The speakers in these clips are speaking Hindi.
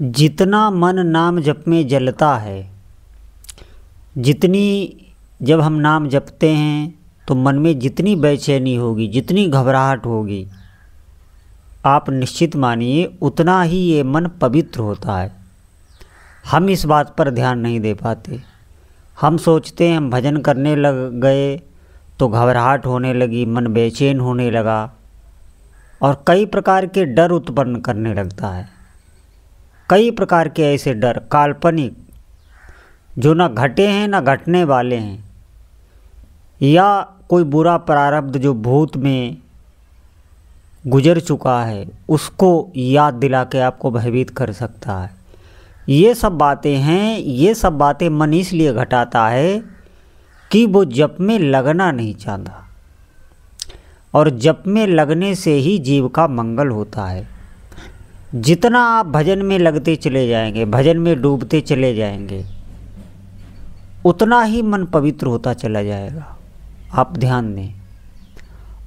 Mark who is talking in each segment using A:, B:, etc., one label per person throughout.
A: जितना मन नाम जप में जलता है, जितनी जब हम नाम जपते हैं तो मन में जितनी बेचैनी होगी, जितनी घबराहट होगी, आप निश्चित मानिए उतना ही ये मन पवित्र होता है। हम इस बात पर ध्यान नहीं दे पाते। हम सोचते हैं हम भजन करने लग गए तो घबराहट होने लगी, मन बेचैन होने लगा और कई प्रकार के डर उत्पन्न करने लगता है। कई प्रकार के ऐसे डर काल्पनिक जो ना घटे हैं ना घटने वाले हैं, या कोई बुरा प्रारब्ध जो भूत में गुजर चुका है उसको याद दिला के आपको भयभीत कर सकता है। ये सब बातें हैं, ये सब बातें मन इसलिए घटाता है कि वो जप में लगना नहीं चाहता, और जप में लगने से ही जीव का मंगल होता है। जितना आप भजन में लगते चले जाएंगे, भजन में डूबते चले जाएंगे, उतना ही मन पवित्र होता चला जाएगा। आप ध्यान दें,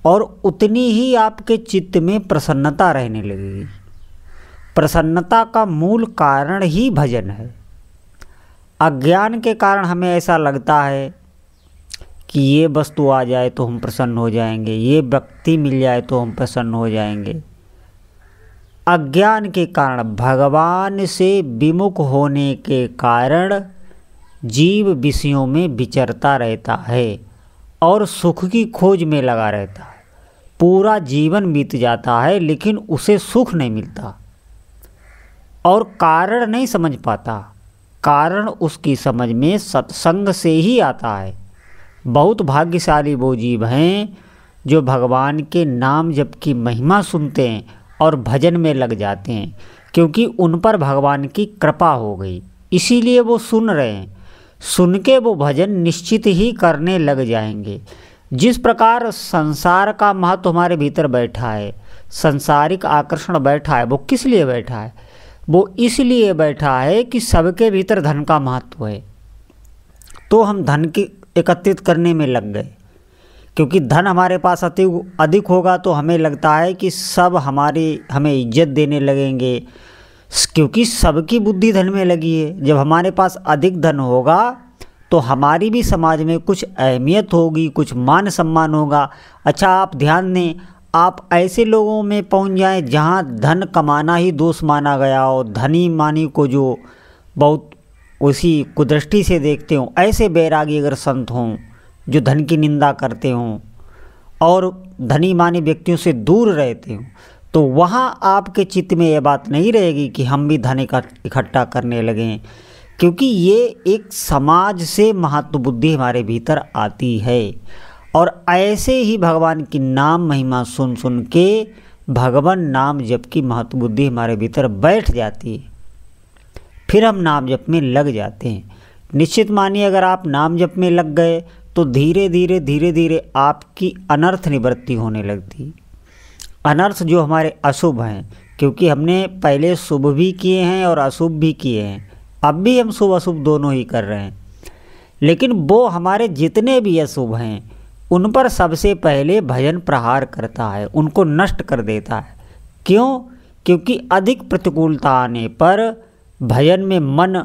A: और उतनी ही आपके चित्त में प्रसन्नता रहने लगेगी। प्रसन्नता का मूल कारण ही भजन है। अज्ञान के कारण हमें ऐसा लगता है कि ये वस्तु आ जाए तो हम प्रसन्न हो जाएंगे, ये व्यक्ति मिल जाए तो हम प्रसन्न हो जाएंगे। अज्ञान के कारण, भगवान से विमुख होने के कारण जीव विषयों में विचरता रहता है और सुख की खोज में लगा रहता है। पूरा जीवन बीत जाता है लेकिन उसे सुख नहीं मिलता, और कारण नहीं समझ पाता। कारण उसकी समझ में सत्संग से ही आता है। बहुत भाग्यशाली वो जीव हैं जो भगवान के नाम जप की महिमा सुनते हैं और भजन में लग जाते हैं, क्योंकि उन पर भगवान की कृपा हो गई, इसीलिए वो सुन रहे हैं। सुन के वो भजन निश्चित ही करने लग जाएंगे। जिस प्रकार संसार का महत्व हमारे भीतर बैठा है, सांसारिक आकर्षण बैठा है, वो किस लिए बैठा है? वो इसलिए बैठा है कि सबके भीतर धन का महत्व है, तो हम धन की एकत्रित करने में लग गए। क्योंकि धन हमारे पास अधिक होगा तो हमें लगता है कि सब हमें इज्जत देने लगेंगे, क्योंकि सबकी बुद्धि धन में लगी है। जब हमारे पास अधिक धन होगा तो हमारी भी समाज में कुछ अहमियत होगी, कुछ मान सम्मान होगा। अच्छा, आप ध्यान दें, आप ऐसे लोगों में पहुंच जाएं जहां धन कमाना ही दोष माना गया हो, धनी मानी को जो बहुत उसी कुदृष्टि से देखते हों, ऐसे बैरागी अगर संत हों जो धन की निंदा करते हों और धनी मानी व्यक्तियों से दूर रहते हों, तो वहाँ आपके चित्त में ये बात नहीं रहेगी कि हम भी धन इकट्ठा करने लगें, क्योंकि ये एक समाज से महत्व बुद्धि हमारे भीतर आती है। और ऐसे ही भगवान की नाम महिमा सुन सुन के भगवान नाम जप की महत्व बुद्धि हमारे भीतर बैठ जाती है, फिर हम नाम जप में लग जाते हैं। निश्चित मानिए, अगर आप नाम जप में लग गए तो धीरे धीरे आपकी अनर्थ निवृत्ति होने लगती। अनर्थ जो हमारे अशुभ हैं, क्योंकि हमने पहले शुभ भी किए हैं और अशुभ भी किए हैं, अब भी हम शुभ अशुभ दोनों ही कर रहे हैं, लेकिन वो हमारे जितने भी अशुभ हैं उन पर सबसे पहले भजन प्रहार करता है, उनको नष्ट कर देता है। क्यों? क्योंकि अधिक प्रतिकूलता आने पर भजन में मन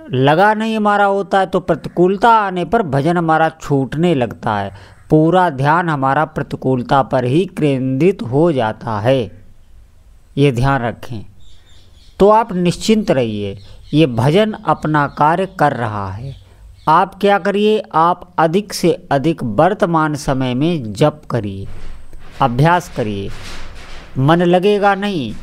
A: लगा नहीं हमारा होता है, तो प्रतिकूलता आने पर भजन हमारा छूटने लगता है। पूरा ध्यान हमारा प्रतिकूलता पर ही केंद्रित हो जाता है। ये ध्यान रखें। तो आप निश्चिंत रहिए, ये भजन अपना कार्य कर रहा है। आप क्या करिए, आप अधिक से अधिक वर्तमान समय में जप करिए, अभ्यास करिए। मन लगेगा नहीं,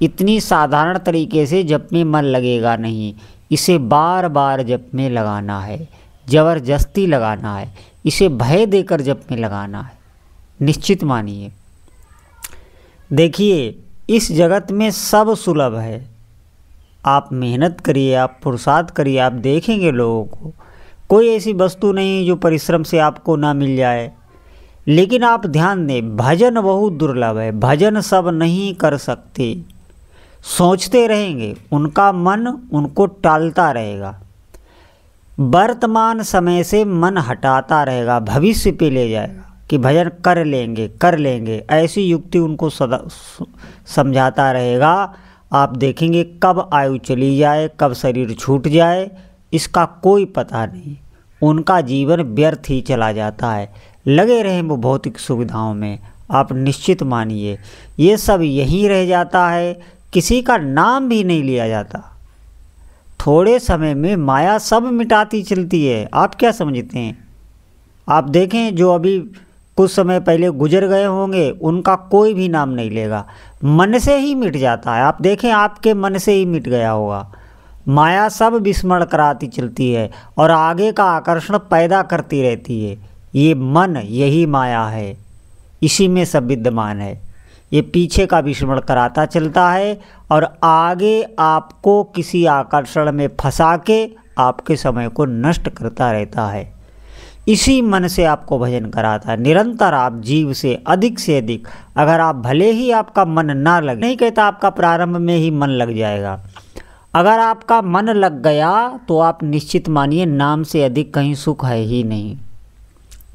A: इतनी साधारण तरीके से जप में मन लगेगा नहीं, इसे बार बार जप में लगाना है, ज़बरदस्ती लगाना है, इसे भय देकर जप में लगाना है। निश्चित मानिए, देखिए इस जगत में सब सुलभ है। आप मेहनत करिए, आप पुरुषार्थ करिए, आप देखेंगे लोगों को कोई ऐसी वस्तु नहीं जो परिश्रम से आपको ना मिल जाए। लेकिन आप ध्यान दें, भजन बहुत दुर्लभ है, भजन सब नहीं कर सकते। सोचते रहेंगे, उनका मन उनको टालता रहेगा, वर्तमान समय से मन हटाता रहेगा, भविष्य पे ले जाएगा कि भजन कर लेंगे, ऐसी युक्ति उनको सदा समझाता रहेगा आप देखेंगे कब आयु चली जाए, कब शरीर छूट जाए, इसका कोई पता नहीं। उनका जीवन व्यर्थ ही चला जाता है, लगे रहें वो भौतिक सुविधाओं में। आप निश्चित मानिए ये सब यहीं रह जाता है, किसी का नाम भी नहीं लिया जाता। थोड़े समय में माया सब मिटाती चलती है। आप क्या समझते हैं? आप देखें जो अभी कुछ समय पहले गुजर गए होंगे, उनका कोई भी नाम नहीं लेगा, मन से ही मिट जाता है। आप देखें आपके मन से ही मिट गया होगा। माया सब विस्मरण कराती चलती है और आगे का आकर्षण पैदा करती रहती है। ये मन यही माया है, इसी में सब विद्यमान है। ये पीछे का विस्मरण कराता चलता है और आगे आपको किसी आकर्षण में फंसा के आपके समय को नष्ट करता रहता है। इसी मन से आपको भजन कराता है। निरंतर आप जीव से अधिक अगर आप भले ही आपका मन ना लगे, नहीं कहता आपका प्रारंभ में ही मन लग जाएगा, अगर आपका मन लग गया तो आप निश्चित मानिए नाम से अधिक कहीं सुख है ही नहीं।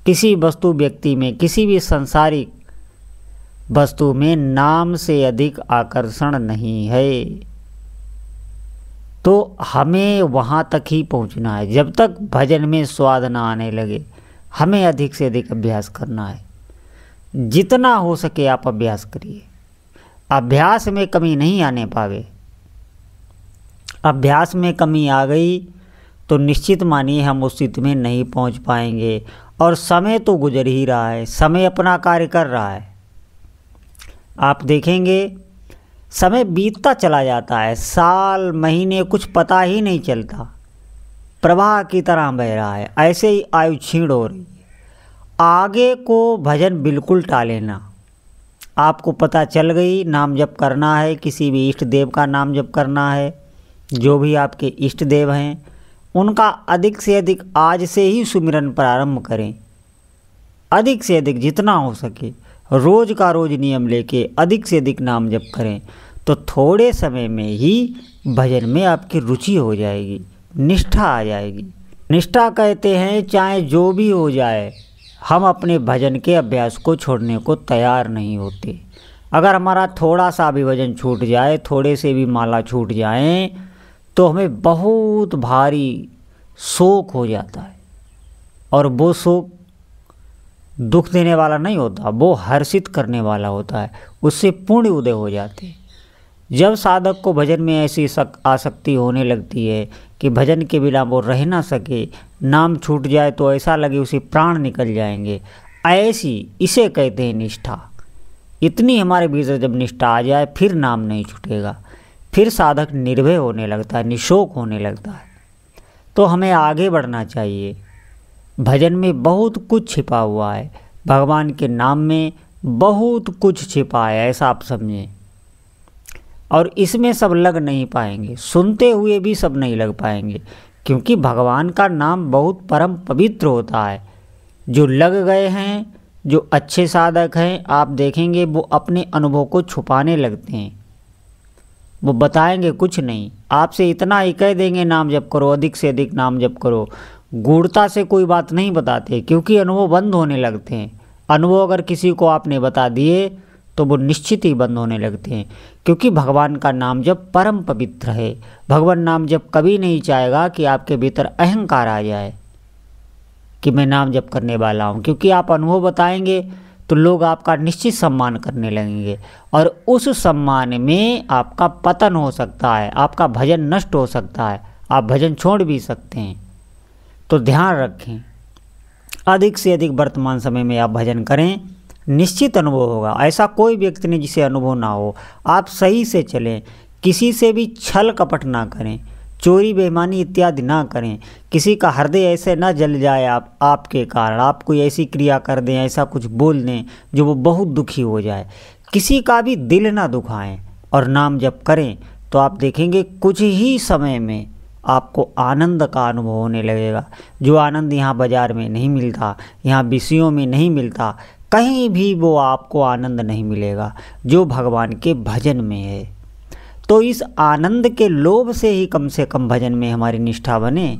A: किसी वस्तु व्यक्ति में, किसी भी सांसारिक वस्तु में नाम से अधिक आकर्षण नहीं है। तो हमें वहाँ तक ही पहुँचना है। जब तक भजन में स्वाद ना आने लगे, हमें अधिक से अधिक अभ्यास करना है। जितना हो सके आप अभ्यास करिए। अभ्यास में कमी नहीं आने पावे। अभ्यास में कमी आ गई तो निश्चित मानिए हम उस स्थिति में नहीं पहुंच पाएंगे। और समय तो गुजर ही रहा है, समय अपना कार्य कर रहा है। आप देखेंगे समय बीतता चला जाता है, साल महीने कुछ पता ही नहीं चलता, प्रवाह की तरह बह रहा है। ऐसे ही आयु क्षीण हो रही है। आगे को भजन बिल्कुल टाले ना। आपको पता चल गई नाम जप करना है, किसी भी इष्ट देव का नाम जप करना है, जो भी आपके इष्ट देव हैं उनका अधिक से अधिक आज से ही सुमिरन प्रारंभ करें। अधिक से अधिक जितना हो सके रोज का रोज नियम लेके अधिक से अधिक नाम जप करें तो थोड़े समय में ही भजन में आपकी रुचि हो जाएगी, निष्ठा आ जाएगी। निष्ठा कहते हैं चाहे जो भी हो जाए, हम अपने भजन के अभ्यास को छोड़ने को तैयार नहीं होते। अगर हमारा थोड़ा सा भी भजन छूट जाए, थोड़े से भी माला छूट जाए तो हमें बहुत भारी शोक हो जाता है। और वो शोक दुख देने वाला नहीं होता, वो हर्षित करने वाला होता है। उससे पुण्य उदय हो जाते हैं। जब साधक को भजन में ऐसी आसक्ति होने लगती है कि भजन के बिना वो रह ना सके, नाम छूट जाए तो ऐसा लगे उसे प्राण निकल जाएंगे, ऐसी इसे कहते हैं निष्ठा। इतनी हमारे भीतर जब निष्ठा आ जाए फिर नाम नहीं छूटेगा। फिर साधक निर्भय होने लगता है, निशोक होने लगता है। तो हमें आगे बढ़ना चाहिए। भजन में बहुत कुछ छिपा हुआ है, भगवान के नाम में बहुत कुछ छिपा है, ऐसा आप समझें। और इसमें सब लग नहीं पाएंगे, सुनते हुए भी सब नहीं लग पाएंगे, क्योंकि भगवान का नाम बहुत परम पवित्र होता है। जो लग गए हैं, जो अच्छे साधक हैं, आप देखेंगे वो अपने अनुभव को छुपाने लगते हैं। वो बताएंगे कुछ नहीं, आपसे इतना ही कह देंगे नाम जप करो, अधिक से अधिक नाम जप करो। गूढ़ता से कोई बात नहीं बताते, क्योंकि अनुभव बंद होने लगते हैं। अनुभव अगर किसी को आपने बता दिए तो वो निश्चित ही बंद होने लगते हैं, क्योंकि भगवान का नाम जप परम पवित्र है। भगवान नाम जप कभी नहीं चाहेगा कि आपके भीतर अहंकार आ जाए कि मैं नाम जप करने वाला हूँ, क्योंकि आप अनुभव बताएंगे तो लोग आपका निश्चित सम्मान करने लगेंगे और उस सम्मान में आपका पतन हो सकता है, आपका भजन नष्ट हो सकता है, आप भजन छोड़ भी सकते हैं। तो ध्यान रखें, अधिक से अधिक वर्तमान समय में आप भजन करें, निश्चित अनुभव होगा। ऐसा कोई व्यक्ति नहीं जिसे अनुभव ना हो। आप सही से चलें, किसी से भी छल कपट ना करें, चोरी बेईमानी इत्यादि ना करें। किसी का हृदय ऐसे ना जल जाए आपके कारण, आप कोई ऐसी क्रिया कर दें, ऐसा कुछ बोल दें जो वो बहुत दुखी हो जाए। किसी का भी दिल ना दुखाएं और नाम जप करें तो आप देखेंगे कुछ ही समय में आपको आनंद का अनुभव होने लगेगा। जो आनंद यहाँ बाजार में नहीं मिलता, यहाँ विषयों में नहीं मिलता, कहीं भी वो आपको आनंद नहीं मिलेगा जो भगवान के भजन में है। तो इस आनंद के लोभ से ही कम से कम भजन में हमारी निष्ठा बने,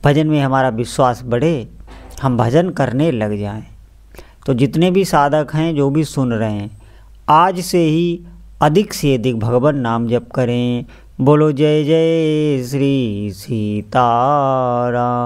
A: भजन में हमारा विश्वास बढ़े, हम भजन करने लग जाएं। तो जितने भी साधक हैं, जो भी सुन रहे हैं, आज से ही अधिक से अधिक भगवान नाम जप करें। बोलो जय जय श्री सीताराम।